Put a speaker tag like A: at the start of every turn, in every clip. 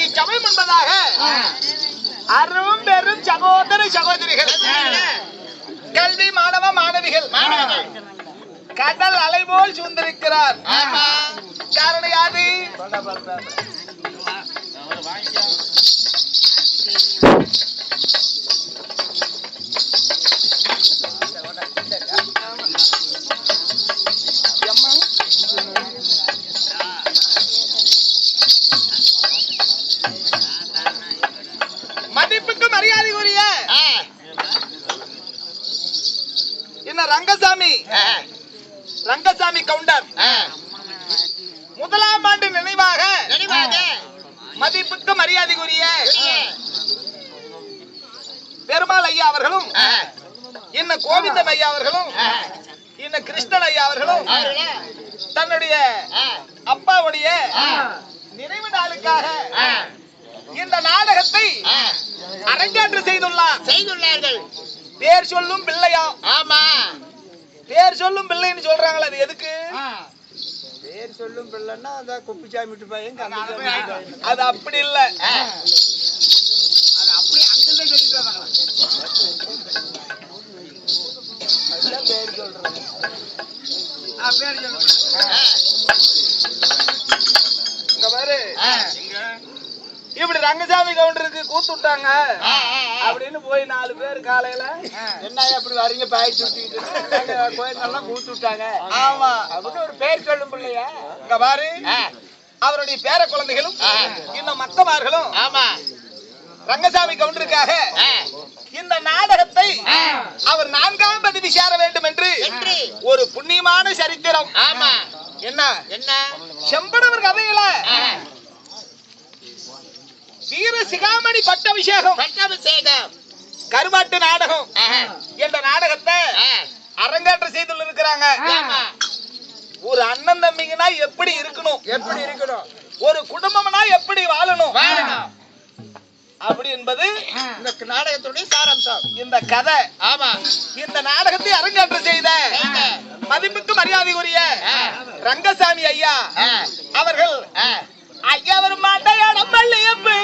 A: இச்சபை முன்பதாக அரும் பெரும் சகோதர சகோதரிகள், கல்வி மாணவ மாணவிகள் கடல் அலை போல் சூழ்ந்திருக்கிறார். காரணம் யாது? மதிப்புக்கு மரியாதைக்குரிய என்ன ரங்கசாமி கவுண்டர் முதலாம் ஆண்டு நினைவாக மதிப்புக்கு மரியாதைக்குரிய பெருமாள் ஐயா அவர்களும், என்ன கோவிந்தம் ஐயா அவர்களும், என்ன கிருஷ்ணன் ஐயா அவர்களும் தன்னுடைய அப்பாவுடைய நினைவு நாளுக்காக இந்த நாடகத்தை அரங்கேற்று செய்துள்ளார்கள். பேர் சொல்லும் பிள்ளையா? ஆமா, பேர் சொல்லும் பிள்ளைன்னு சொல்றாங்களே, அது எதுக்கு?
B: பேர் சொல்லும் பிள்ளைன்னா அந்த குப்புசாமி விட்டு பையன்,
A: அது அப்படி இல்ல, அது அப்படி அங்கிருந்தே சொல்லிட்டு
B: பேர் சொல்றேன்.
A: இங்க பாரு, இப்படி ரங்கசாமி கவுண்டருக்கு கூத்துட்டாங்க அப்படின்னு போய் 4 பேர் காலையில
B: என்ன அப்படி வரீங்க பாய் சுத்திக்கிட்டு கோயிலெல்லாம் கூத்து விட்டாங்க.
A: ஆமா,
B: அவங்க ஒரு பேர் சொல்லும் பிள்ளையா?
A: இங்க பாரு, அவருடைய பேர குழந்தைகளும் இன்னும் மக்கமார்களும் ரங்கசாமி கவுண்டருக்காக இந்த நாடகத்தை அவர் 4ஆம் பதிவு சேர வேண்டும் என்று ஒரு புண்ணியமான சரித்திரம். என்ன என்ன செம்படவர் கதையில வீர சிகாமணி பட்டாபிஷேகம் கருமாட்டு நாடகம் என்ற நாடகத்தை அரங்கேற்றம் செய்து இருக்கிறாங்க. ஒரு அண்ணன் தம்பிங்கன்னா எப்படி இருக்கணும், ஒரு குடும்பம்னா எப்படி வாழணும் அப்படி என்பது
B: இந்த நாடகத்துடைய சாராம்சம்.
A: இந்த கதை. இந்த நாடகத்தை அரங்கேற்றம் செய்த மதிப்புக்கு மரியாதைக்குரிய ரங்கசாமி ஐயா அவர்கள் ஐயா வரும் மாட்டையாடம் பள்ளியப்பு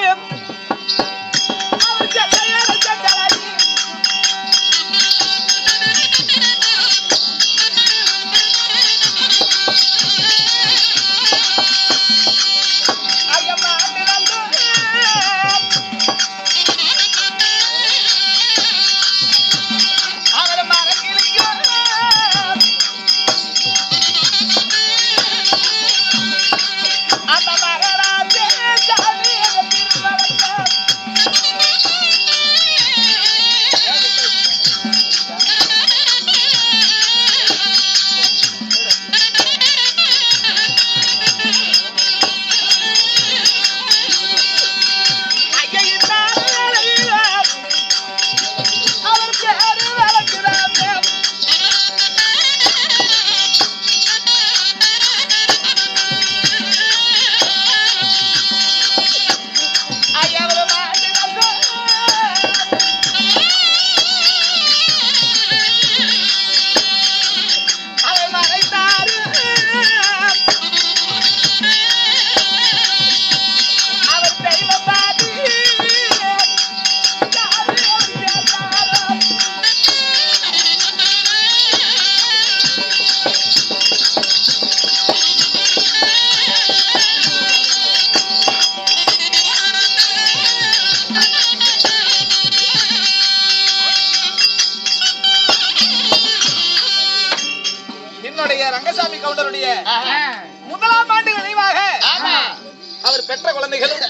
A: ரங்கசாமி கவுண்டருடைய முதலாம் ஆண்டு நினைவாக அவர் பெற்ற குழந்தைகளும்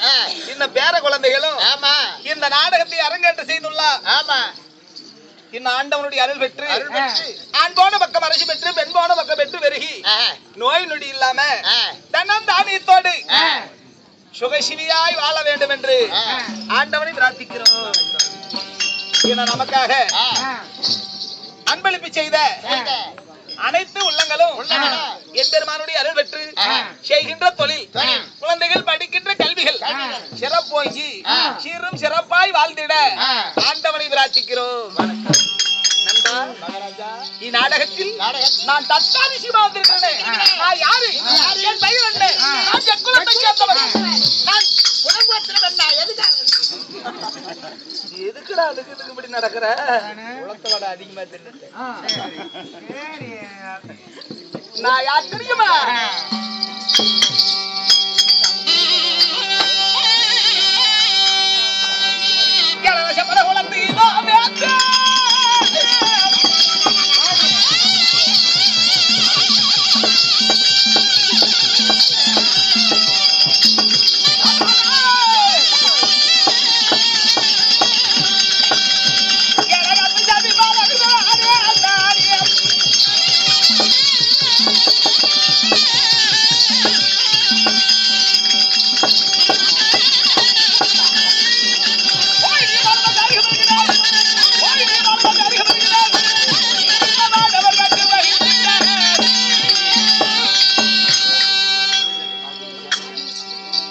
A: இந்த பேர குழந்தைகளும் இந்த நாடகத்தை அரங்கேற்றம் செய்துள்ளார். இந்த ஆண்டவனுடைய அருள் பெற்று ஆண் போன பக்கம் அரசு பெற்று பெண் போன பக்கம் பெற்று பெருகி நோய் நொடி இல்லாம தன்னம் தானியத்தோடு சுகசிவியாய் வாழ வேண்டும் என்று ஆண்டவனை பிரார்த்திக்கிறோம். நமக்காக அன்பளிப்பு செய்த அனைத்து உள்ளங்களும் எம்பெருமானுடைய அருள் பெற்று செய்கின்ற தொழில் குழந்தைகள் படிக்கின்ற கல்விகள் சிறப்போங்கி சீரும் சிறப்பாய் வாழ்ந்திட ஆண்டவனை பிரார்த்திக்கிறோம். இந்நாடகத்தில் நான் தத்தாதி சிவா வந்திருக்கிறேன். நான் யாரு? என் பெயர் என்ன? நான் குலத்தை சேர்ந்தவன். அதுக்கு இதுக்கு இப்படி நடக்கிற
B: குளத்தை வடை அதிகமா தின்னுட்டு
A: நான் யார் தெரியுமா? இளவரச குழந்தை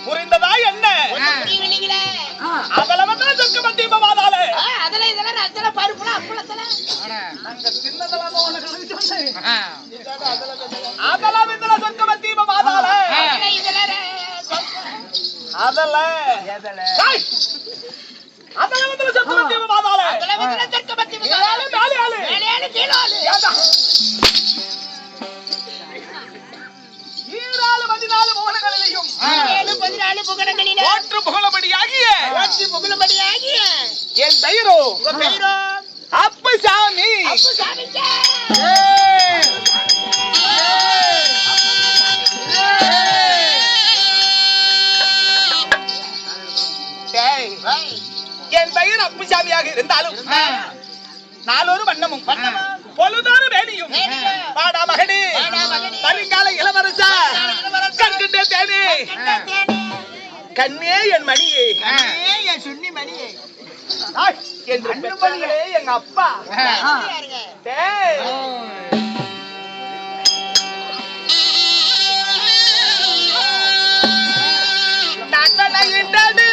A: புரிந்ததா என்ன? அதுல வந்து சொர்க்கம் தீபமாதாலே
C: அதுல இதெல்லாம் ரத்தல பருப்புல அப்பளத்தல
A: அங்க சின்னதெல்லாம் உனக்கு சொன்னேன். அதெல்லாம் இதுல சொர்க்கம் தீபமாதாலே அதல அதெல்லாம் வந்து சொர்க்கம் தீபமாதாலே நாலு ஆளு ஈராளு 14 புகழங்களிலும் போற்று புகழபடியாகிய என் பெயரோ அப்புசாமி. என் பெயர் அப்புசாமியாக இருந்தாலும் நாளொரு வண்ணமும் பொழுதொரு வேணியும் பாடா மகனே வருங்கால இளவரசா கண்கிட்ட தேனே கண்ணே என் மணியே
B: என் சுன்னி மணியே
A: என்று பெற்றவங்களே எங்க அப்பா. டேய் நட்டனையிட்டது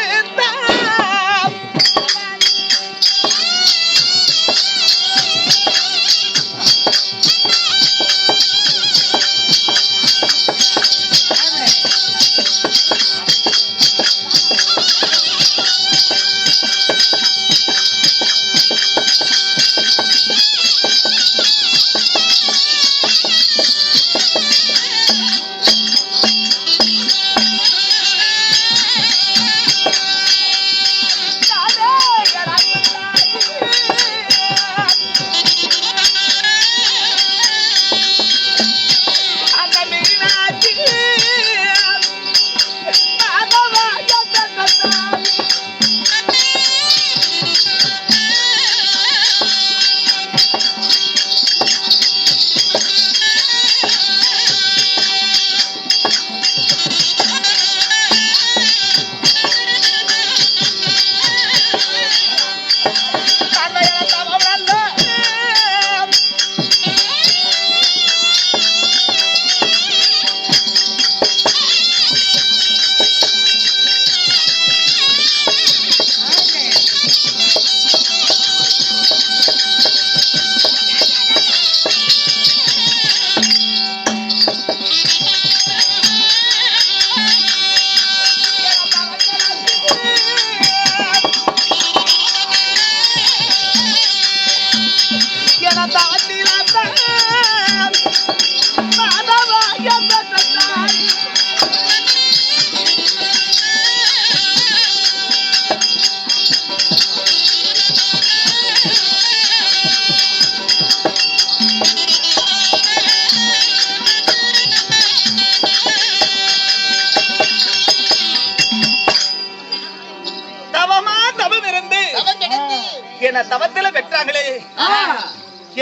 A: என தவத்தில பெற்றாங்களே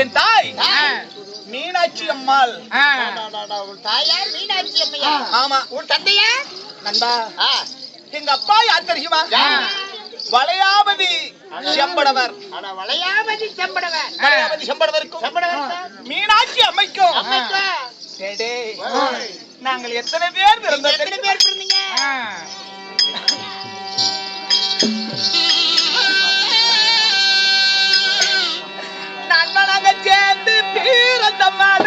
A: என் தாய் மீனாட்சி அம்மாள்.
C: தாயார் மீனாட்சி அம்மையா?
A: ஆமா.
C: உன் தந்தையா?
A: நண்பா எங்க அப்பா யார் தெரியுமா? வளையாபதி செம்படவர்.
C: வளையாபதி செம்படவர்.
A: வளையாபதி செம்படவருக்கும் மீனாட்சி அம்மைக்கும் நாங்கள் எத்தனை பேர் பிறந்தோம்?
C: எத்தனை பேர் பிறந்தீங்க?
A: நாங்க சேர்ந்து பிறந்த மன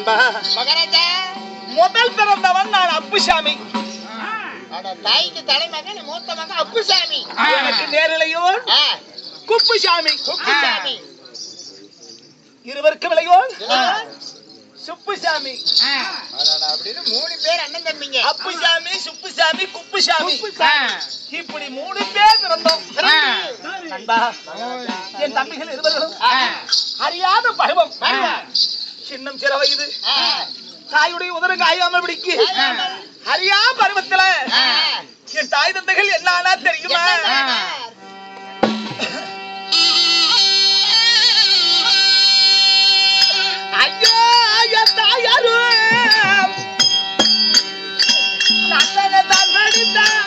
A: நண்பா
C: மகராஜா
A: முதல் பிறந்தவன் நான் அப்புசாமி.
C: அட தாய்க்கு தலைமகன் மூத்த மகன் அப்புசாமி.
A: எனக்கு நேரிலையோன் குப்புசாமி.
C: குப்புசாமி
A: இருவருக்கு விளையோன் சுப்புசாமி.
C: அப்படின்னு 3 பேர் அண்ணன் தம்பிங்க.
A: அப்புசாமி, சுப்புசாமி, குப்புசாமி. இப்படி 3 பேர் பிறந்தோம். நண்பா என் தம்பிகள் இருவர்களும் அறியாத பருவம். சின்னம் சிற வயது தாயுடைய உதரம் காயாமல் பிடிக்கு அறியா பருவத்துல என் தாய் தந்தைகள் என்ன ஆனா தெரியுமா? ஐயோ என் தாயாரு நந்தனை தான் நடித்தான்.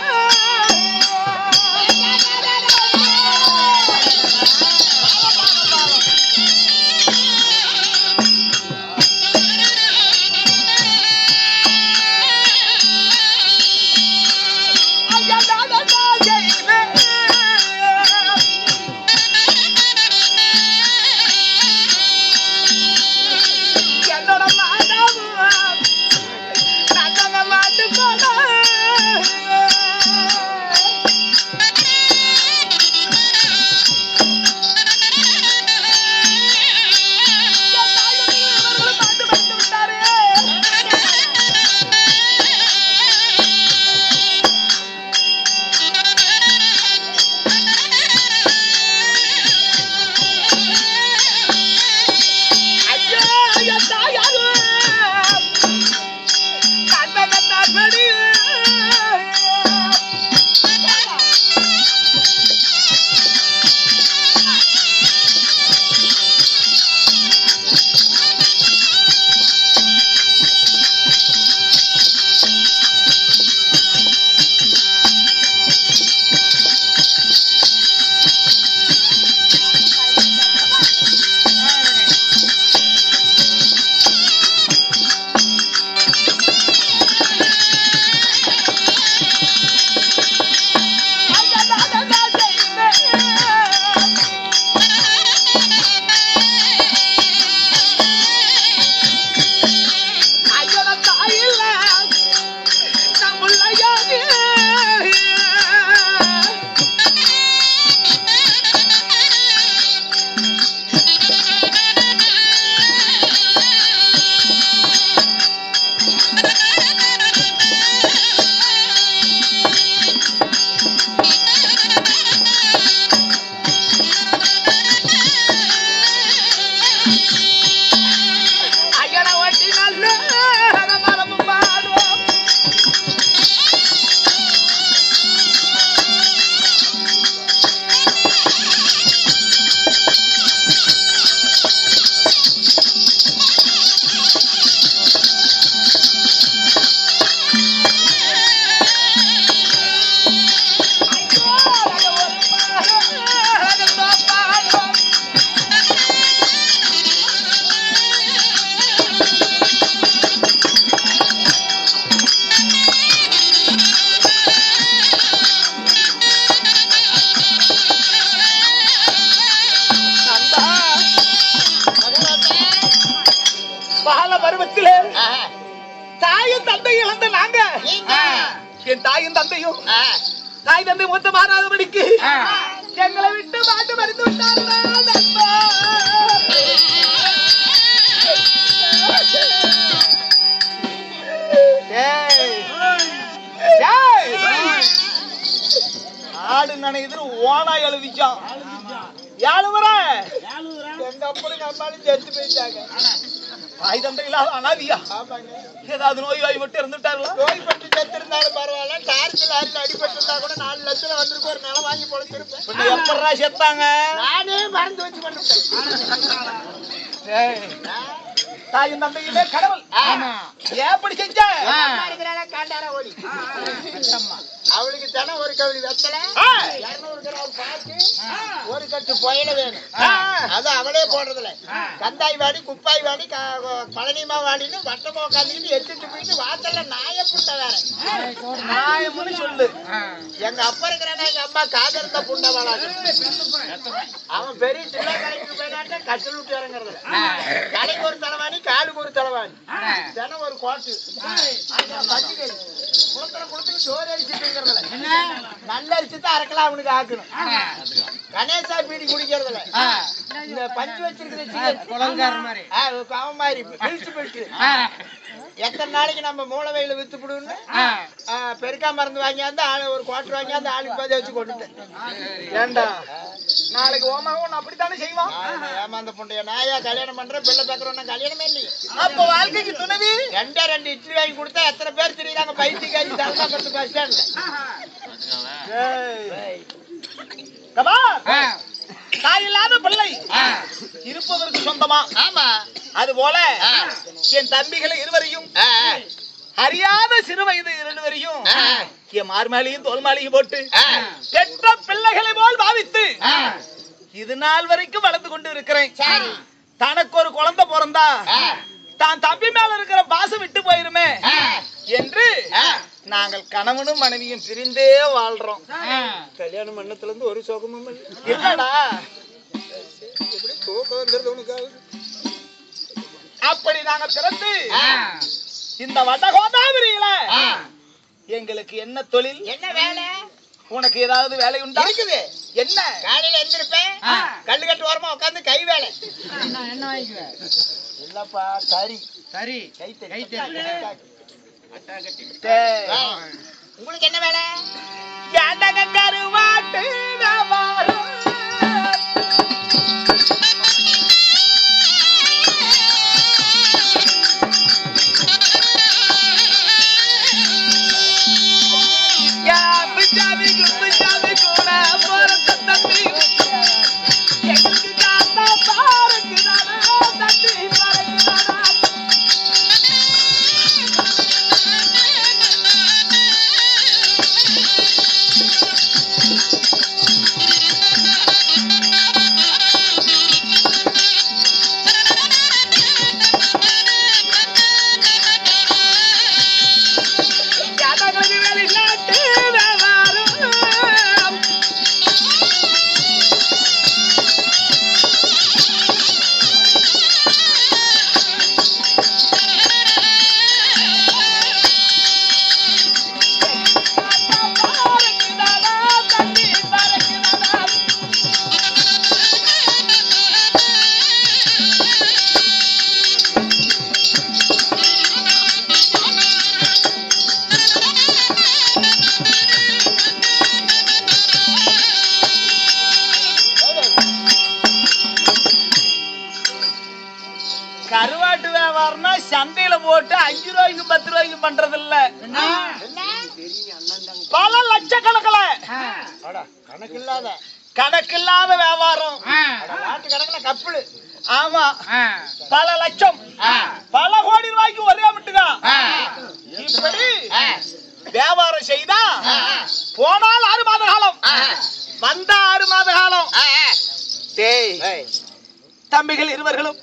A: என்னோட மாதாவும் நந்தனை மாட்டு போன பாட்டு படித்து விட்டாரு. ஐயோ என் தாயாரு நந்தனை தான் நடி. ஐயனை ஒட்டி நல்ல மரபு பாடுவோம். பால பருவத்திலே தாயும் தந்தை இழந்த நாங்க என் தாயும் தந்தையும் தாய் தந்தை மூத்த மாறாதபடிக்கு எங்களை விட்டு மாட்டு மறித்து விட்டார்களா நண்பா. ஏய், ஏய், ஆடு நனையுது ஓனாய் அழுவிச்சான். யாழுவர
B: எங்க அப்பனுக்கு அம்மாலும் செத்து போயிட்டாங்க.
A: தாய் தந்தை இல்லாத அனாதியா ஏதாவது நோய் வாய்ப்பட்டு இருந்துட்டார்களா?
B: நோய்பட்டு செத்து இருந்தாலும் பரவாயில்ல. டார்ச்சில் அடிபட்டு இருந்தா கூட 4 லட்சம் வந்திருக்கு. ஒரு நிலம் வாங்கி பொழைச்சிருப்பேன்.
A: பின்ன எப்படா செத்தாங்க?
B: நானே மறந்து வச்சு பண்ணிட்டேன்.
A: ஏய், தாயும் தந்தையிலே கடவுள் ஏப்படி செஞ்ச?
C: இருக்கிறாளா காண்டார ஓடி
B: அவளுக்கு தினம் ஒரு கவுளி வெத்தலை 200 கிராம் பாக்கு ஒரு கட்டு புயல வேணும். அது அவளே போடுறதுல கந்தாய் வாடி குப்பாய் வாடி பழனிமா வாடின்னு வட்டமா உட்காந்துக்கிட்டு எச்சுட்டு போயிட்டு வாசல்ல நாய புண்டை வேற
A: நாயம்னு சொல்லு.
B: எங்க அப்பா இருக்கிறானா எங்க அம்மா காதர்ந்த புண்டை வாழாது. அவன் பெரிய சின்ன கலைக்கு போயிடாட்ட கட்டில் விட்டு இறங்குறதுல தலைக்கு ஒரு தலைவாணி காலுக்கு ஒரு தலைவாணி தினம் ஒரு கோட்டு குளத்துக்கு சோறு அடிச்சுட்டுங்கிறதுல நல்ல அரிசி தான் அரைக்கலாம் அவனுக்கு ஆக்கணும். கணேசா பீடி குடிக்கிறதுல இந்த பஞ்சு வச்சிருக்கிற அவன் மாதிரி பிடிச்சு எத்தனை நாளைக்கு நம்ம மூலவையில வித்து விடுன்னு பெருக்கா மருந்து வாங்கியாந்து ஆளு ஒரு குவார்டர் வாங்கியாந்து ஆளுக்கு பாதி வச்சு கொண்டுட்டேன்.
A: ஏண்டா நாளைக்கு ஓமாவும் அப்படித்தானே செய்வான்.
B: ஏமாந்த புண்டைய நாயா கல்யாணம் பண்ற பிள்ளை பேக்கிறோம் கல்யாணமே இல்லையே.
A: அப்ப வாழ்க்கைக்கு துணைவி
B: 2 இட்லி வாங்கி கொடுத்தா எத்தனை பேர் தெரியுறாங்க பைத்தியக்காரி தலதாபுரத்து பஸ் ஸ்டாண்ட்ல.
A: தாய் இல்லாத பிள்ளை இருப்பதற்கு சொந்தமா?
B: ஆமா.
A: அது போல என் தம்பிகளை இருவரையும் அறியாத சிறு வயது 2 பேரையும் என் மார்மாலையும் தோல்மாலையும் போட்டு பெற்ற பிள்ளைகளை போல் பாவித்து இது நாள் வரைக்கும் வளர்ந்து கொண்டு இருக்கிறேன். தனக்கு ஒரு குழந்தை பிறந்தா தான் தம்பி மேல இருக்கிற பாசம் விட்டு போயிருமே என்று நாங்கள் கணவனும் மனைவியும் பிரிந்தே வாழ்றோம்.
B: கல்யாணம் மண்ணத்துல இருந்து ஒரு சோகமும்
A: இல்லடா.
B: எப்படி தூக்கம் வந்துருது உனக்கு?
A: அப்படி நாங்க பிறந்து இந்த வடகோதாவரியில எங்களுக்கு என்ன தொழில்,
B: என்ன வேலை?
A: உனக்கு ஏதாவது வேலை உண்டா?
B: இருக்குது.
A: என்ன?
B: காலையில எந்திருப்பேன் கல்லு கட்டு ஓரமா உட்காந்து கை வேலை. இல்லப்பா கறி உங்களுக்கு என்ன வேலை?
A: கருவாட்டு வியாபாரம். கருவாட்டு வியாபாரம்னா சந்தையில போட்டு 5 ரூபாய்க்கு 10 ரூபாய்க்கு பண்றது இல்ல. பல லட்சக்கணக்கில் கணக்கில்லாத வியாபாரம்.
B: கணக்குல கப்பல்.
A: ஆமா, பல லட்சம் பல கோடி ரூபாய்க்கு ஒரே மட்டுதான். இப்படி வியாபாரம் செய்தா போனால் 6 மாத காலம், வந்தா 6 மாத காலம். தம்பிகள் இருவர்களும்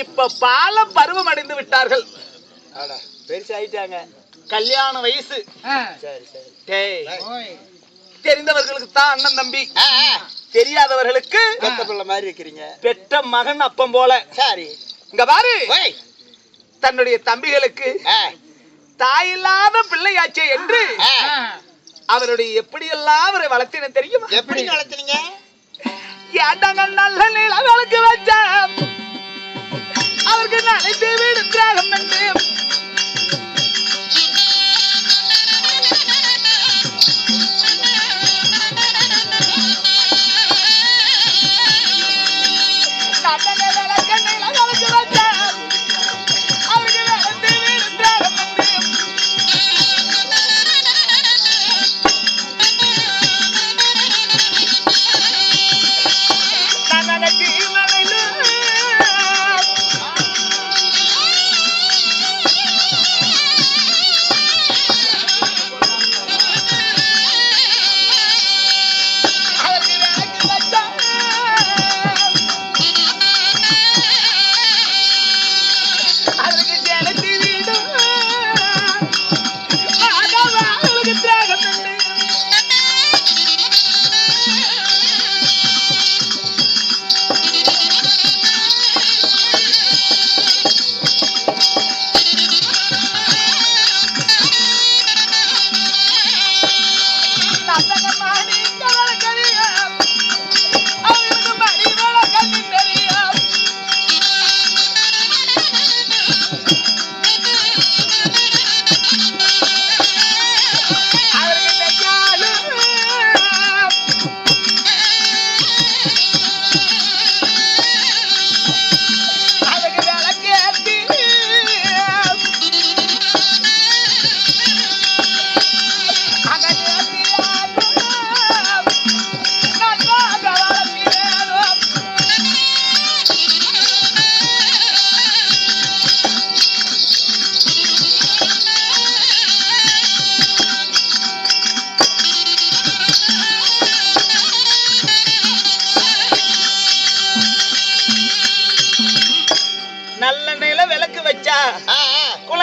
A: இப்ப பால பருவம் அடைந்து விட்டார்கள்.
B: பெருசாயிட்டாங்க.
A: கல்யாண வயசு.
B: சரி சரி.
A: தெரிந்தவர்களுக்கு தான் அண்ணன் தம்பி, தெரியாதவர்களுக்கு
B: பெத்த பிள்ளை மாதிரி இருக்கிறீங்க.
A: பெற்ற மகன் அப்பம் போல.
B: சரி,
A: இங்க பாரு, தன்னுடைய தம்பிகளுக்கு தாயில்லாத பிள்ளையாச்சே என்று அவருடைய எப்படியெல்லாம் அவரை வளர்த்தின தெரியுமா?
B: எப்படி வளர்த்தீங்க?
A: ஏண்டாங்கள் நல்ல நிலவளுக்கு வச்ச அவருக்கு நினைத்து வீடு தியாகம் என்று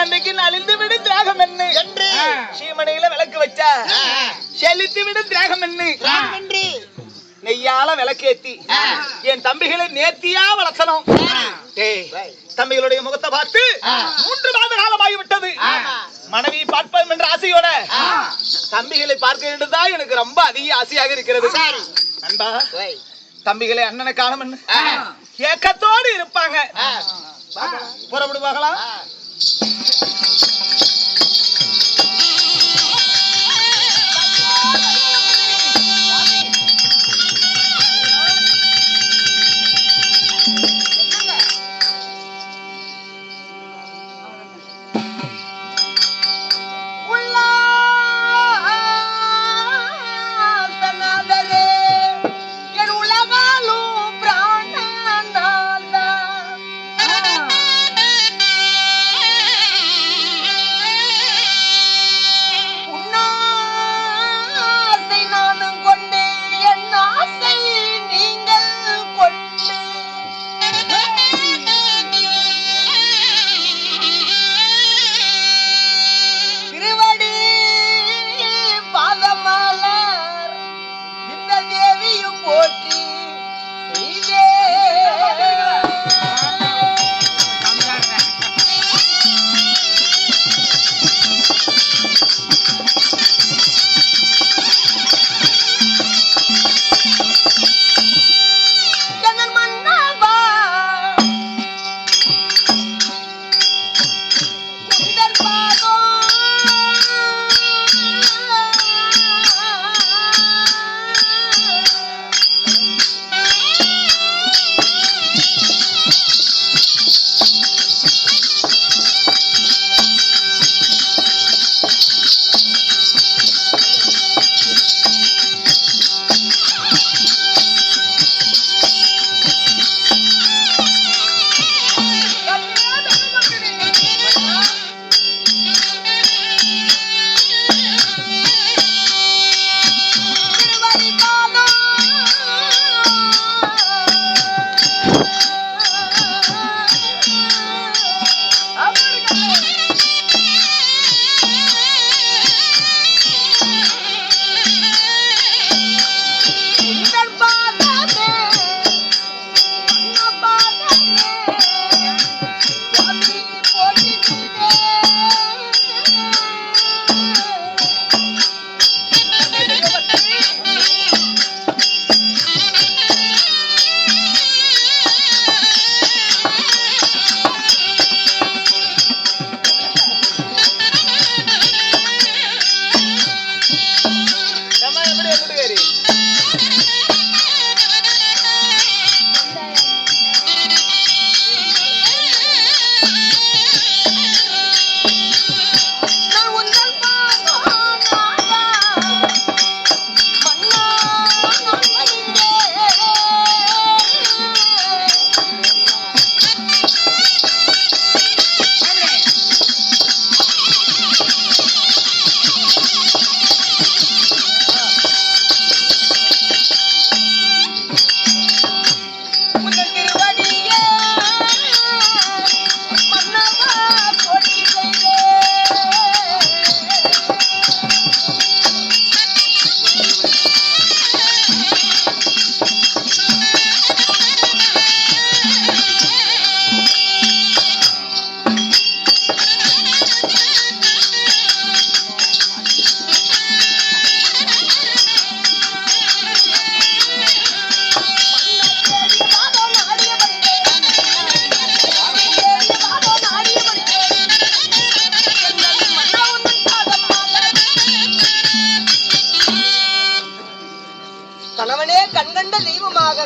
A: குழந்தைக்கு நலிந்து விடு தியாகம் என்ன
C: என்று
A: சீமனையில விளக்கு வச்சா செலுத்தி விடு தியாகம் என்ன
C: என்று
A: நெய்யால விளக்கேத்தி என் தம்பிகளை நேர்த்தியா வளர்த்தணும். தம்பிகளுடைய முகத்தை பார்த்து 3 மாத காலமாகி விட்டது. மனைவி பார்ப்போம் என்ற ஆசையோட தம்பிகளை பார்க்க வேண்டியதுதான் எனக்கு ரொம்ப அதிக ஆசையாக இருக்கிறது. அன்பா தம்பிகளை அண்ணனை காணும் ஏக்கத்தோடு இருப்பாங்க. புறப்படு பார்க்கலாம்.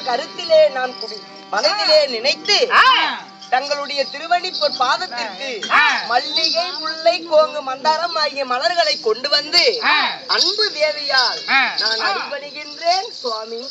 B: கருத்திலே நான் மனதிலே நினைத்து தங்களுடைய திருவடி பாதத்திற்கு மல்லிகை முல்லை கோங்கு மந்தாரம் ஆகிய மலர்களை கொண்டு வந்து அன்பு தேவியால் நான் அடிபணிகின்றேன் சுவாமி.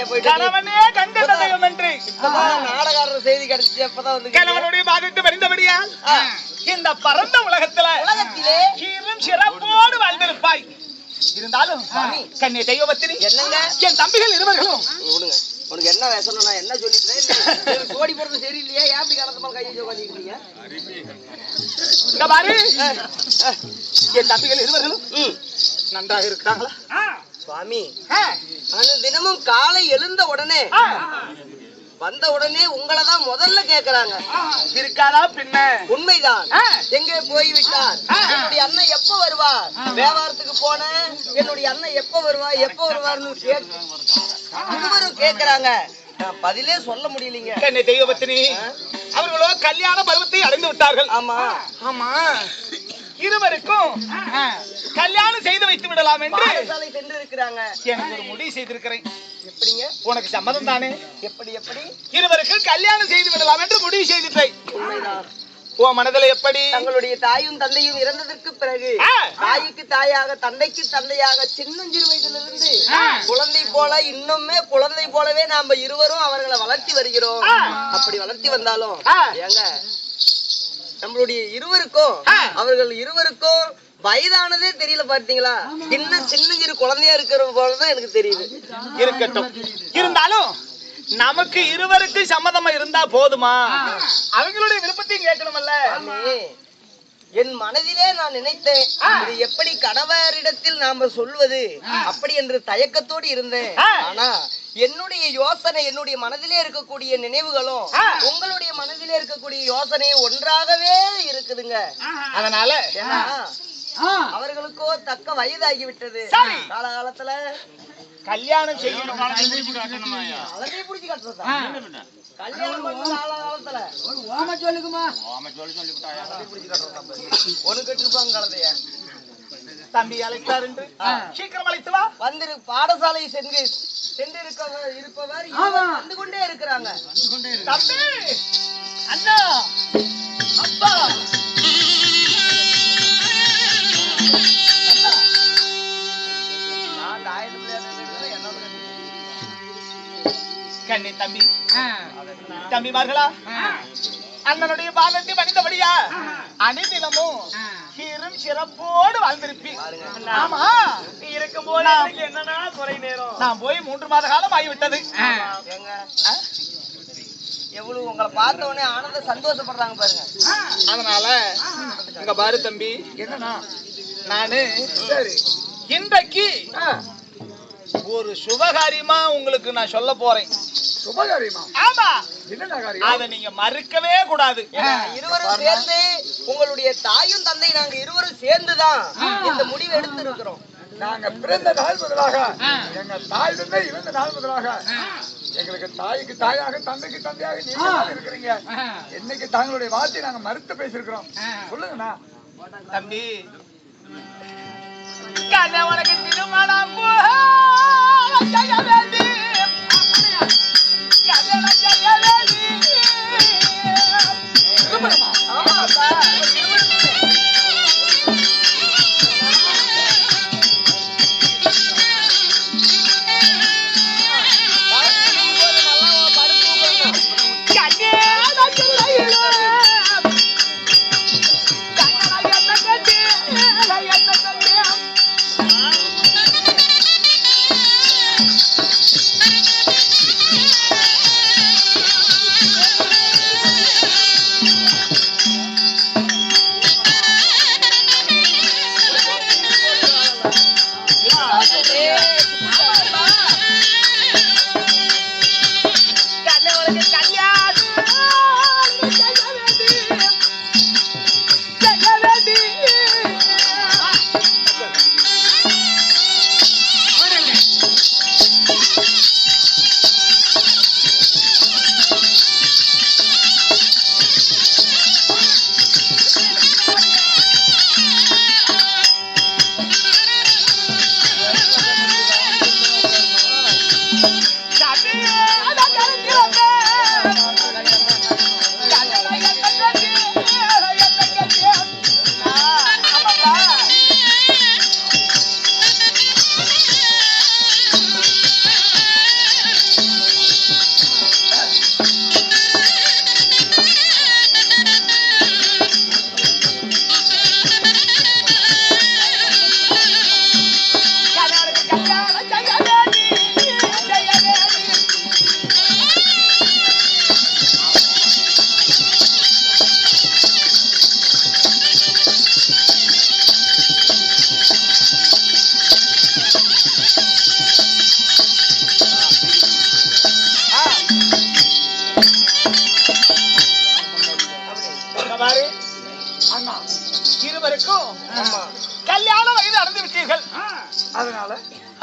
B: வாயா போயிட்டு
A: கணவனே கண்கண்ட தெய்வம் என்று
B: நாடகாரர் செய்தி கிடைச்சு அப்பதான் வந்து
A: கணவனுடைய பாதத்தை பறிந்தபடியால் இந்த பரந்த உலகத்திலே சீரும் சிறப்போடு வாழ்ந்திருப்பாய். இருந்தாலும் கண்ணே தெய்வத்தினி
B: என்னங்க
A: என் தம்பிகள் இருவர்களும்
B: விடுங்க. உனக்கு என்ன வேசணும் நான் என்ன சொல்லிட்டேன் கோடி போறது சரியில்லையா ஏப்பி காலத்து மேல கையை உட்காந்துருக்கீங்க
A: இந்த பாரு என் தம்பிகள் இருவர்களும் நன்றாக இருக்கிறாங்களா
B: சுவாமி? தினமும் காலை எழுந்த உடனே வந்த உடனே உங்களை தான் முதல்ல கேக்குறாங்க.
A: இருக்காதா பின்ன?
B: உண்மைதான். எங்கே போய்விட்டார் என்னுடைய அண்ணன் எப்ப வருவார்? வியாபாரத்துக்கு போன என்னுடைய அண்ணன் எப்ப வருவார்னு இருவரும் கேக்குறாங்க. பதிலே சொல்ல முடியலீங்க.
A: கண்ணே தெய்வத்தினி அவர்களோ கல்யாண பருவத்தை அடைந்து விட்டார்கள்.
B: ஆமா
A: ஆமா இருவருக்கும் கல்யாணம் செய்து வைத்து விடலாம் என்று
B: சாலை சென்று இருக்கிறாங்க.
A: எனக்கு ஒரு முடிவு செய்திருக்கிறேன்.
B: எப்படிங்க?
A: உனக்கு சம்மதம் தானே?
B: எப்படி
A: இருவருக்கு கல்யாணம் செய்து விடலாம் என்று முடிவு செய்துட்டேன்.
B: உண்மைதான்.
A: உன் மனதில் எப்படி?
B: தங்களுடைய தாயும் தந்தையும் இறந்ததற்கு பிறகு தாய்க்கு தாயாக தந்தைக்கு தந்தையாக சின்னஞ்சிறு வயதிலிருந்து குழந்தை போல இன்னுமே குழந்தை போலவே நாம இருவரும் அவர்களை வளர்த்தி வருகிறோம். அப்படி வளர்த்தி வந்தாலும் ஏங்க நம்மளுடைய இருவருக்கும் அவர்கள் இருவருக்கும் வயதானதே தெரியல. பாத்தீங்களா? இன்னும் சின்னஞ்சிறு குழந்தையா இருக்கிற போலதான் எனக்கு தெரியுது.
A: இருக்கட்டும். இருந்தாலும் நமக்கு இருவருக்கு சம்மதமா இருந்தா போதுமா? அவங்களுடைய விருப்பத்தையும் கேட்கணும்ல.
B: என் மனதிலே நான் நினைத்தேன் இது எப்படி கணவரிடத்தில் நாம சொல்வது அப்படி என்று தயக்கத்தோடு இருந்தேன். ஆனா என்னுடைய யோசனை என்னுடைய மனதிலே இருக்கக்கூடிய நினைவுகளும் உங்களுடைய மனதிலே இருக்கக்கூடிய யோசனையும் ஒன்றாகவே இருக்குதுங்க.
A: அதனால
B: அவர்களுக்கோ தக்க வயதாகி விட்டது. காலகாலத்துல
A: கல்யாணம் செய்யணும்.
B: அழகை புடிச்சு கட்டுறதா? கல்யாணம் பண்ண காலகாலத்துல ஒண்ணு கட்டிருப்பாங்க கலதைய.
A: தம்பி அழைத்தார் என்று சீக்கிரம் அழைத்து வா.
B: வந்து பாடசாலை சென்று இருப்பவர் வந்து கொண்டே இருக்கிறாங்க.
A: தம்பி அண்ணா அப்பா கண்ணி தம்பி தம்பிமார்களா அண்ணனுடைய பாலத்தை பணிந்தபடியா அனைத்தினமும் சீரும் சிறப்போடு வாழ்ந்திருப்பேன். ஆமா இருக்கும் போது என்னன்னா குறை நேரம் நான் போய் 3 மாத காலம் ஆகிவிட்டது.
B: எவ்வளவு உங்களை பார்த்த உடனே ஆனந்த சந்தோஷப்படுறாங்க பாருங்க.
A: அதனால இங்க பாரு தம்பி என்னன்னா நானு இன்றைக்கு ஒரு சுபகாரியமா உங்களுக்கு நான் சொல்ல போறேன்.
D: சுபகாரியமா?
A: ஆமா.
D: என்ன காரியம்?
A: அத நீங்க மறுக்கவே கூடாது.
B: இருவரும் சேர்ந்து உங்களுடைய தாயும் தந்தை நாங்க இருவரும் சேர்ந்துதான் இந்த முடிவு எடுத்து இருக்கிறோம்.
D: நாங்க பிறந்த நாள் முதலாக எங்க தாய் தந்தை இருந்த நாள் முதலாக எங்களுக்கு தாய்க்கு தாயாக தந்தைக்கு தந்தையாக நீங்க இருக்கிறீங்க. என்னைக்கு தங்களுடைய வார்த்தையை நாங்க மறுத்து பேசிருக்கிறோம். சொல்லுங்கண்ணா.
A: தம்பி உனக்கு திருமணம்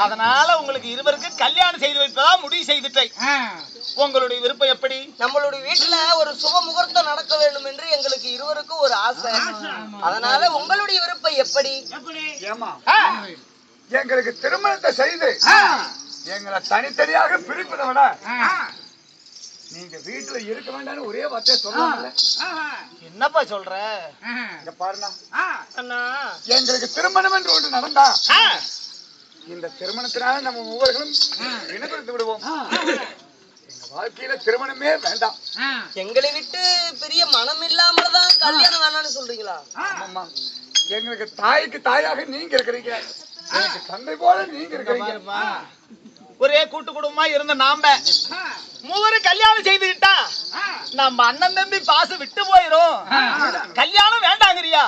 A: அதனால உங்களுக்கு இருவருக்கு கல்யாணம் செய்து வைப்பதா முடிவு செய்துட்டேன். உங்களுடைய விருப்பம் எப்படி?
B: நம்மளுடைய வீட்டுல ஒரு சுப முகூர்த்தம் நடக்க வேண்டும் என்று எங்களுக்கு இருவருக்கும் ஒரு ஆசை. அதனால உங்களுடைய விருப்பம் எப்படி?
D: ஏமா எங்களுக்கு திருமணத்தை செய்து எங்களை தனித்தனியாக பிரிப்பதை விட நீங்க வீட்டுல இருக்க வேண்டாம்னு ஒரே வார்த்தையை சொல்லல.
A: என்னப்பா சொல்ற?
D: இங்க பாருண்ணா,
A: அண்ணா,
D: எங்களுக்கு திருமணம் என்று ஒன்று நடந்தா இந்த திருமணத்தினால நம்ம ஒவ்வொருவரும் இணைப்படுத்தி விடுவோம். எங்க வாழ்க்கையில திருமணமே வேண்டாம்.
B: எங்களை விட்டு பெரிய மனம் இல்லாமதான் கல்யாணம் வேணாம்னு சொல்றீங்களா?
D: ஆமாம்மா, எங்களுக்கு தாய்க்கு தாயாக நீங்க இருக்கிறீங்க, எனக்கு தந்தை போல நீங்க இருக்கிறீங்க.
A: ஒரே கூட்டு குடும்பமா இருந்த நாம மூவரும் கல்யாணம் செய்துக்கிட்டா நம்ம அண்ணன் தம்பி பாசம் விட்டு போயிரும். கல்யாணம் வேண்டாங்கிறியா?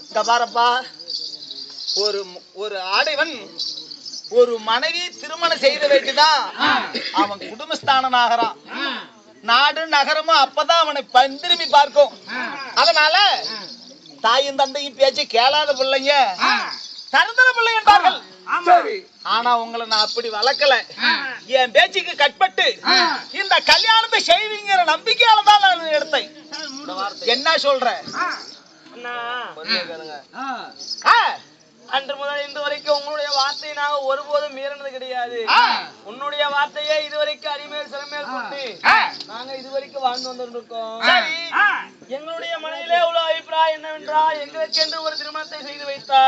A: இந்த பாரப்பா, ஒரு ஆடைவன் ஒரு மனைவி திருமணம் செய்து வைத்துதான் அவன் குடும்பஸ்தானம் ஆகிறான். நாடு நகரமும் அப்பதான் அவனை திரும்பி பார்க்கும். அதனால தாயும் தந்தையும் பேச்சு கேளாத பிள்ளைங்க தருதல பிள்ளை என்றார்கள். ஆனா உங்களை நான் அப்படி வளர்க்கல. என் பேச்சுக்கு கட்பட்டு இந்த கல்யாணத்தை செய்வீங்கிற நம்பிக்கையால தான் நான் எடுத்தேன். என்ன சொல்ற?
B: அன்று முதல் இன்று வரைக்கும் உங்களுடைய வார்த்தையை நாங்க ஒருபோதும் மீறினது கிடையாது. உன்னுடைய வார்த்தையே இதுவரைக்கும் அடிமேல் சிறமேல் கொண்டு நாங்க இதுவரைக்கும் வாழ்ந்து வந்திருக்கோம். எங்களுடைய மனதிலே உள்ள அபிப்பிராயம் என்னவென்றால், எங்களுக்கு என்று ஒரு திருமணத்தை செய்து வைத்தா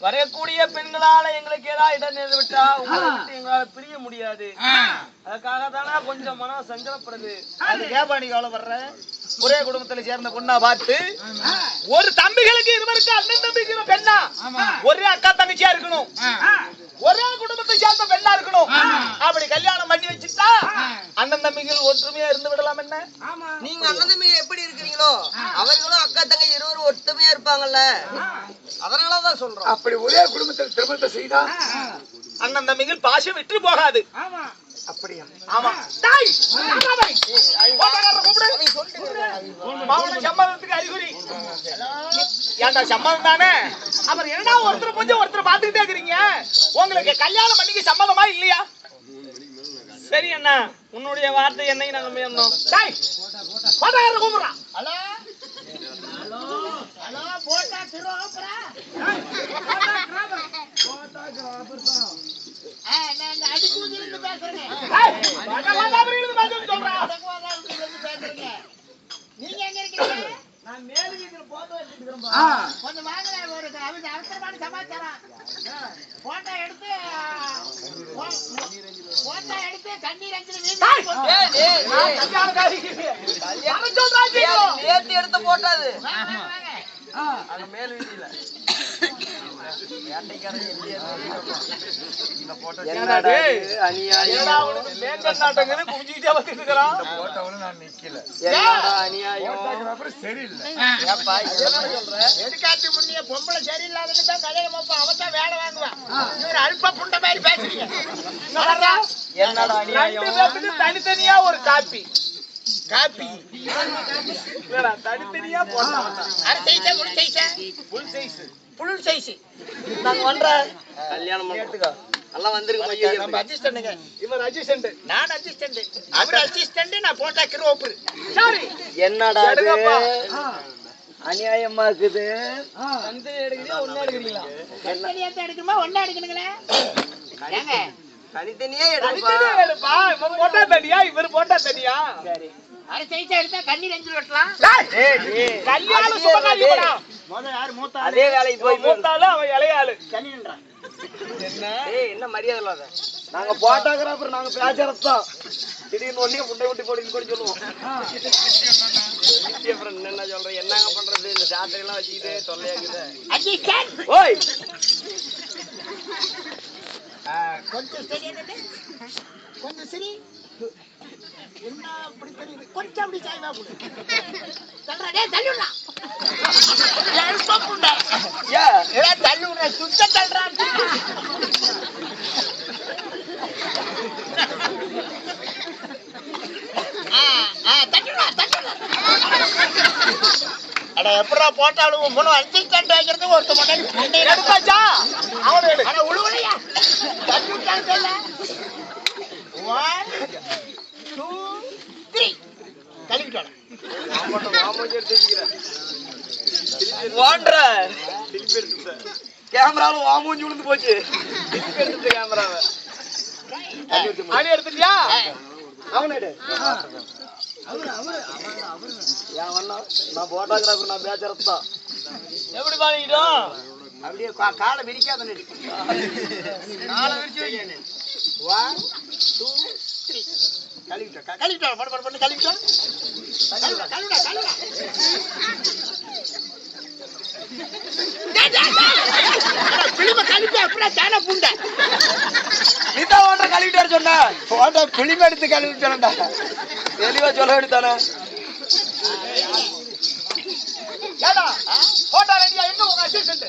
B: வரக்கூடிய பெண்களால எங்களுக்கு ஏதாவது இடம் நேர்ந்து விட்டா உங்களை விட்டு எங்களால பிரிய முடியாது. அதுக்காக தானே கொஞ்சம் மனம் சஞ்சலப்படுது.
A: அது கேபாணி காலம் வர்ற ஒரே குடும்பத்துல சேர்ந்த பொண்ணா பார்த்து ஒரு தம்பிகளுக்கு இருவருக்கு அண்ணன் தம்பிக்கு பெண்ணா, ஒரே அக்கா தங்கச்சியா இருக்கணும், ஒரே குடும்பத்தை சேர்ந்த பெண்ணா இருக்கணும். அப்படி கல்யாணம் பண்ணி வச்சுட்டா அண்ணன் தம்பிகள் ஒற்றுமையா இருந்து விடலாம். என்ன
B: நீங்க அண்ணன் தம்பி எப்படி இருக்கிறீங்களோ அவர்களும் அக்கா தங்கச்சி இருவரும் ஒற்றுமையா இருப்பாங்கல்ல, அதனாலதான் சொல்றோம்.
D: அப்படி ஒரே குடும்பத்தில் திருமணத்தை செய்தா
A: அண்ணன் தம்பிகள் பாசம் விட்டு போகாது.
D: அப்படியா?
A: ஆமா. சம்மதத்துக்கு அறிகுறி ஏன்டா சம்மதம் தானே? அப்புறம் என்ன ஒருத்தர் கொஞ்சம் ஒருத்தர் பாத்துக்கிட்டே இருக்கிறீங்க? உங்களுக்கு கல்யாணம் பண்ணிக்க சம்மதமா இல்லையா?
B: சரி அண்ணா, உன்னுடைய வார்த்தை என்னைக்கு நாங்க மீறணும்.
A: கூப்பிடுறான்.
C: நீங்க எங்க இருக்கீங்க?
B: நான் மேலுக்கு போட்டோ எடுத்துக்கிறேன்.
C: கொஞ்சம் வாங்கல, ஒரு அவசரமான சமாச்சாரம். போட்டோ எடுத்து கண்ணீர்
B: நேத்து எடுத்து போட்டாது அங்க மேல் வீதியில
C: பொம்பளை சரியில்லாதுன்னு தான் கல்யாணம் அவன் வேலை வாங்குவான். இவர் அல்ப புண்ட மாதிரி பேசுறீங்க.
A: தனித்தனியா ஒரு காப்பி தனித்தனியா புல் சைஸ் நாங்க பண்ற
B: கல்யாணம் கேட்டுக்கோ எல்லாம் வந்துருக்கு.
A: நம்ம அசிஸ்டன்ட்ங்க, இவர் அசிஸ்டன்ட், நான் அசிஸ்டன்ட், அவர் அசிஸ்டன்ட், நான் போட்டா கிரோப்பர். சரி
B: என்னடா
A: எடுங்கப்பா.
B: அநியாயமா இருக்குது.
A: வந்து எடுக்கிறீங்க ஒண்ணா எடுக்கிறீங்களா?
C: தனித்தனியா எடுக்கணுமா ஒண்ணா எடுக்கணுங்களே? ஏங்க
B: தனித்தனியா
A: தனித்தனியா எடுப்பா. இவன் போட்டா தனியா, இவர் போட்டா தனியா?
B: சரி,
C: அரை சைஸா எடுத்தா கண்ணீர் அஞ்சு வெட்டலாம்.
A: கல்யாணம் சுபகாரியம்டா.
C: முதல்ல யாரு மூத்தா?
B: அதே வேலைக்கு போய்
A: மூத்தாளு அவன் இளையாளு.
C: கண்ணீர்ன்றான்.
B: என்ன மரியாதை இல்லாத? நாங்க போட்டோகிராஃபர், நாங்க பேசுறதுதான். திடீர்னு ஒண்ணே முட்டை விட்டு போடுன்னு கூட சொல்லுவோம். என்ன சொல்றேன், என்னங்க பண்றது? இந்த சாத்திரை எல்லாம் வச்சுக்கிட்டு தொல்லையாக்குது. ஓய்
C: கொஞ்சம் சரி, கொஞ்சம் சரி. என்ன அப்படி தெரியுது? கொஞ்சம் அப்படி சாய்வா கொடு. தள்ளுறா, தள்ளிவிடலாம். தள்ளி விடுற சுத்த தள்ளுறான்.
A: எப்படா போட்டாலும் அசிஸ்டன்ட் ஆகிறது ஒருத்த முன்னாடி எடுத்தாச்சா? அவனு எடு.
C: உழுவுல
A: போன்ற கேமராவில் வாமூஞ்சி விழுந்து போச்சு. கேமராவை அடி எடுத்துட்டியா? அவன் எடு. நான் போட்டோகிராஃபர், நான் பேச்சரத்தான். எப்படி பாருங்கிட்டோம்?
B: அப்படியே காலை விரிக்காத நெடு.
A: காலை விரிச்சு வை.
B: 1 2 3 கழுவிட்டா கழுவிட்டா பண்ணு கழுவிட்டா கழுவிடா பிளிம கழுவிட்டா அப்படியே தான புண்டை.
A: நீதான் ஓட்ட கழுவிட்டாரு சொன்ன.
B: போட்டோ பிளிம எடுத்து கழுவிட்டா
A: தெளிவா சொல்ல வேண்டியதானே. ஏடா போட்டோ ரெடியா? எங்க உங்க அசிஸ்டன்ட்?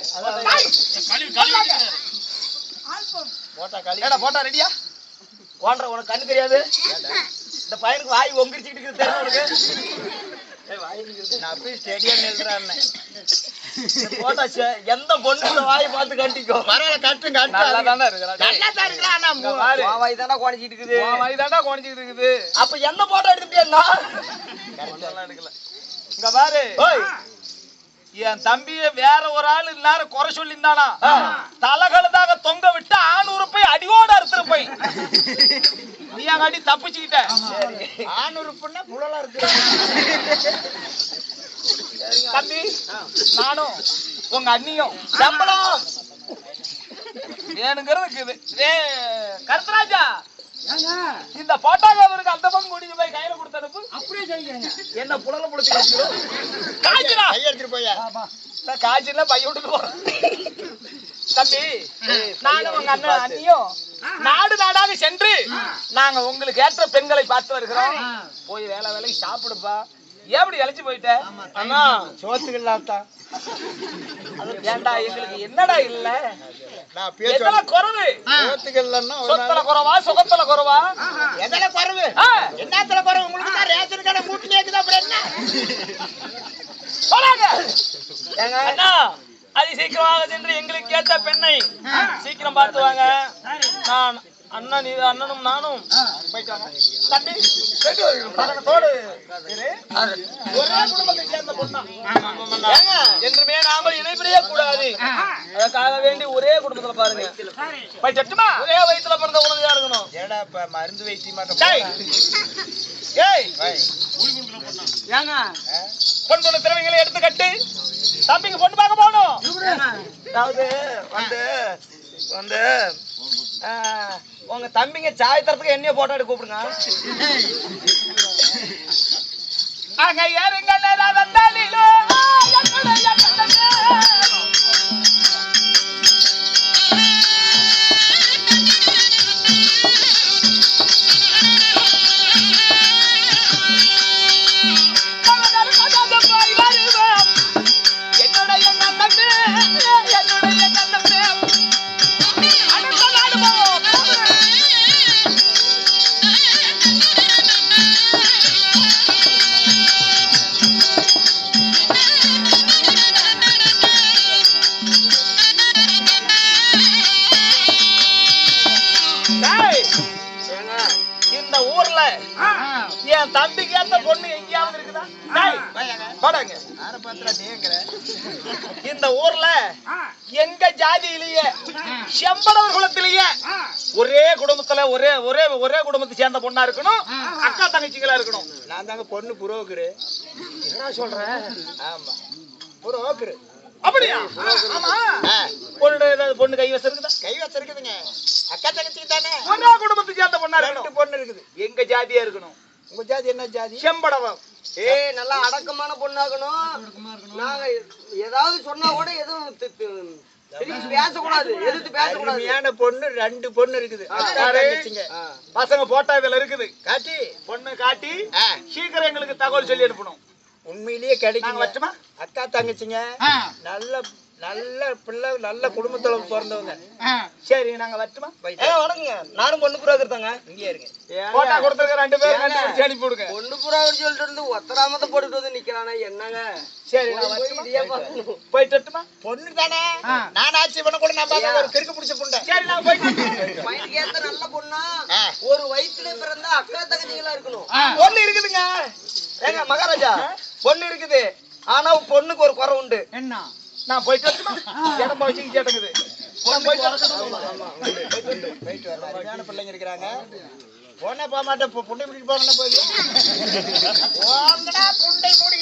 B: போட்டோ கழுவி.
A: ஏடா போட்டோ ரெடியா? ஓடுற உனக்கு கண்ணு தெரியாது? இந்த பையனுக்கு வாய் ஒங்கிரிச்சிட்டு இருக்குது தெரியும் உனக்கு?
B: நான் போய் ஸ்டேடியம் எழுதுறேன்.
A: போட்டோ எந்த பொண்ணு இந்த வாயை பார்த்து கட்டிக்கோ.
B: பரவாயில்ல கட்டு
A: நல்லா தானே இருக்கிறா.
B: நல்லா தான் இருக்கிறா. ஆனா
A: வாய் தானே குறைஞ்சிட்டு இருக்குது. வாய் தானே குறைஞ்சிட்டு இருக்குது. அப்ப எந்த போட்டோ எடுத்துட்டேன்னா எடுக்கல. இங்க பாரு, என் தம்பிய வேற ஒரு ஆள் இல்லாரு குறை சொல்லி இருந்தானா தலகலதாக தொங்க விட்டு 600 போய் அடியோட அறுத்துருப்பை. நீ அங்க அடி தப்பிச்சுக்கிட்ட.
B: 600 பொண்ணா புலலா இருக்கு.
A: தம்பி, நானும் உங்க அண்ணியும் சம்பளம் வேணுங்கிறது. கருத்தராஜா, இந்த போட்டோகிராஃபருக்கு அந்த பங்கு கூட்டிட்டு போய் கையில கொடுத்தனுப்பு. அப்படியே செய்யுங்க. என்ன புலல புடிச்சு காய்ச்சலா
B: கையெடுத்துட்டு போயா?
A: காய்ச்சல பைய விட்டுட்டு போறேன். தம்பி, நானும் உங்க அண்ணியும் நாடு நாடாக சென்று நாங்க உங்களுக்கு ஏற்ற பெண்களை பார்த்து வருகிறோம். போய் வேலைக்கு சாப்பிடுப்பா. எப்படி இழைச்சு போயிட்ட?
B: அண்ணா சோத்துக்கு இல்லாதா?
A: ஏண்டா எங்களுக்கு என்னடா இல்ல?
B: நான்
A: எதல குறவு?
B: சோத்துக்கு இல்லன்னா
A: சொத்துல குறவா சுகத்துல குறவா?
B: எதல குறவு? என்னத்துல குறவு? உங்களுக்கு தான் ரேஷன் கடை மூட்டிலே இருக்குது. அப்புறம் என்ன
A: சொல்லாங்க. அண்ணா, அது சீக்கிரமாக சென்று எங்களுக்கு ஏற்ற பெண்ணை சீக்கிரம் பார்த்து வாங்க. நான் அண்ணனும் நானும் போயிட்டாங்க. தம்பி, தோடு ஒரே குடும்பத்தை சேர்ந்த பொண்ணா என்றுமே நாம இணைப்பிடையே கூடாது. அதற்காக வேண்டி ஒரே குடும்பத்துல பாருங்க. போயிட்டுமா? ஒரே வயிற்றுல பிறந்த குழந்தையா இருக்கணும்.
B: ஏடா இப்ப மருந்து வைத்தியம்
A: ஏங்க பொன் பொண்ணு திறமைகளை எடுத்து கட்டு தம்பிக்கு பொண்ணு பார்க்க போகணும். அதாவது வந்து உங்க தம்பிங்க சாய் தரத்துக்கு என்னைய போட்டோ எடுக்க கூப்பிடுங்க. அங்க யாருங்க வந்தாலிலோ இந்த ஊர்ல என் தம்பிக்கு ஏத்த பொண்ணு எங்கேயாவது இருக்குதா? இந்த ஊர்ல எங்க ஜாதியிலேயே செம்படவர் குலத்திலேயே ஒரே குடும்பத்துல ஒரே ஒரே ஒரே குடும்பத்தை சேர்ந்த பொண்ணா இருக்கணும். அக்கா தங்கச்சிகளா இருக்கணும்.
B: நான் தாங்க பொண்ணு புரோக்கரு.
A: என்ன சொல்றேன்?
B: ஆமா புரோக்கரு.
A: அப்படியா? ஆமா. பொண்ணு கைவசம் இருக்குதா?
B: கைவசம் இருக்குதுங்க. அக்கா தங்கச்சி தானே
A: ஒரே குடும்பத்தை சேர்ந்த பொண்ணா இருக்கணும்.
B: 2 பொண்ணு இருக்குது.
A: எங்க ஜாதியா இருக்கணும்.
B: உங்க ஜாதி என்ன ஜாதி?
A: செம்படவம்.
E: நல்லா அடக்கமான பொண்ணாகணும். நாங்க ஏதாவது சொன்னா கூட எதுவும் பேசக்கூடாது, எதிர்த்து பேசக்கூடாது.
B: அருமையான பொண்ணு 2 பொண்ணு இருக்குது. அக்கா தங்கச்சிங்க.
A: பசங்க போட்டா இதுல இருக்குது.
B: காட்டி
A: பொண்ணு காட்டி சீக்கிரம் எங்களுக்கு தகவல் சொல்லி அனுப்பணும்.
B: உண்மையிலேயே கிடைக்கும்.
A: வச்சுமா
B: அக்கா தங்கச்சிங்க நல்ல நல்ல பிள்ளை, நல்ல குடும்பத்துல பிறந்தவங்க.
A: சரி, நாங்க வச்சுமா?
E: வணக்கங்க, நானும் பொண்ணு புறாக இருக்காங்க.
B: இங்கே இருங்க.
A: போட்டா கொடுத்துருக்க 2 பேரும் கண்டுபிடிச்சு அனுப்பி விடுங்க.
E: பொண்ணு புறாக சொல்லிட்டு இருந்து ஒத்தராமத்தை போட்டுட்டு வந்து நிக்கிறானே என்னங்க?
A: சரி, போயிட்டுமா?
B: பொண்ணு தானே நான் ஆட்சி பண்ண கூட நம்ம ஒரு கிறுக்கு பிடிச்ச பொண்ணு.
A: சரி, நான் போயிட்டு
E: பையனுக்கு ஏத்த நல்ல பொண்ணா ஒரு வயிற்றுல பிறந்தா அக்கா தங்கச்சிகளா இருக்கணும்.
A: பொண்ணு இருக்குதுங்க.
E: ஏங்க மகாராஜா, பொண்ணு இருக்குது. ஆனா பொண்ணுக்கு ஒரு குறை உண்டு.
A: என்ன? நான் போயிட்டு வரட்டுமா? இடம் வச்சு கேட்டங்குது. நான் போயிட்டு
B: போயிட்டு வரலாம். அருமையான பிள்ளைங்க இருக்கிறாங்க. போனா போக மாட்டேன். புண்டை முடிட்டு போங்கன்னா போய்
C: புண்டை மூடி